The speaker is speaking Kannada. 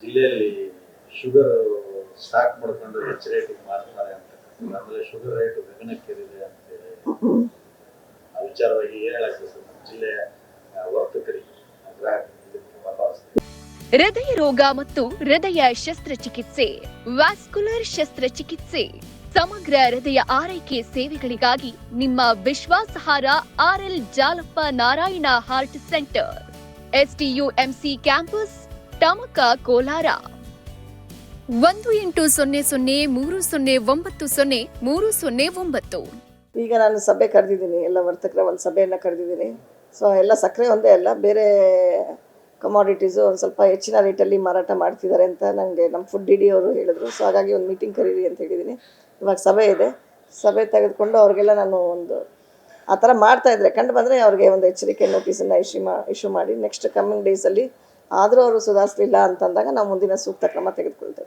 ಜಿಲ್ಲೆಯಲ್ಲಿ ಶುಗರ್ ಸ್ಟಾಕ್ ಮಾಡ್ಕೊಂಡು ಹೆಚ್ಚು ರೇಟಿಗೆ ಮಾರ್ತಾರೆ ಅಂತ, ಆಮೇಲೆ ಶುಗರ್ ರೇಟ್ ಗಗನಕ್ಕೇರಿದೆ ಅಂತ ಹೇಳಿ ಆ ವಿಚಾರವಾಗಿ ಏನ್ ಹೇಳಕ್ಕೆ ಸರ್ ಜಿಲ್ಲೆಯ ವರ್ತಕರಿಗೆ ಗ್ರಾಹಕರಿಗೆ ಹೃದಯ ರೋಗ ಮತ್ತು ಹೃದಯ ಶಸ್ತ್ರಚಿಕಿತ್ಸೆ, ವ್ಯಾಸ್ಕುಲರ್ ಶಸ್ತ್ರಚಿಕಿತ್ಸೆ, ಸಮಗ್ರ ಹೃದಯ ಆರೈಕೆ ಸೇವೆಗಳಿಗಾಗಿ ನಿಮ್ಮ ವಿಶ್ವಾಸಾರ್ಹ RL Jalappa Narayana heart centre, STUMC campus, Tamaka, Kolar. 180030090309. ಈಗ ನಾನು ಸಭೆ ಕರೆದಿದ್ದೀನಿ, ಎಲ್ಲ ವರ್ತಕರ ಒಂದು ಸಭೆಯನ್ನು ಕರೆದಿದ್ದೀನಿ. ಸೊ ಎಲ್ಲ ಸಕ್ಕರೆ ಒಂದೇ ಅಲ್ಲ, ಬೇರೆ ಕಮಾಡಿಟೀಸು ಒಂದು ಸ್ವಲ್ಪ ಹೆಚ್ಚಿನ ರೇಟಲ್ಲಿ ಮಾರಾಟ ಮಾಡ್ತಿದ್ದಾರೆ ಅಂತ ನನಗೆ ನಮ್ಮ ಫುಡ್ ಡಿ ಅವರು ಹೇಳಿದ್ರು. ಸೊ ಹಾಗಾಗಿ ಒಂದು ಮೀಟಿಂಗ್ ಕರೀರಿ ಅಂತ ಹೇಳಿದ್ದೀನಿ. ಇವಾಗ ಸಭೆ ಇದೆ, ಸಭೆ ತೆಗೆದುಕೊಂಡು ಅವ್ರಿಗೆಲ್ಲ ನಾನು ಒಂದು ಆ ಥರ ಮಾಡ್ತಾಯಿದ್ರೆ ಕಂಡು ಬಂದರೆ ಅವ್ರಿಗೆ ಒಂದು ಎಚ್ಚರಿಕೆ ನೋಟಿಸನ್ನು ಇಶ್ಯೂ ಮಾಡಿ ನೆಕ್ಸ್ಟ್ ಕಮ್ಮಿಂಗ್ ಡೇಸಲ್ಲಿ ಆದರೂ ಅವರು ಸುಧಾರಿಸಲಿಲ್ಲ ಅಂತಂದಾಗ ನಾವು ಮುಂದಿನ ಸೂಕ್ತ ಕ್ರಮ ತೆಗೆದುಕೊಳ್ತೇವೆ.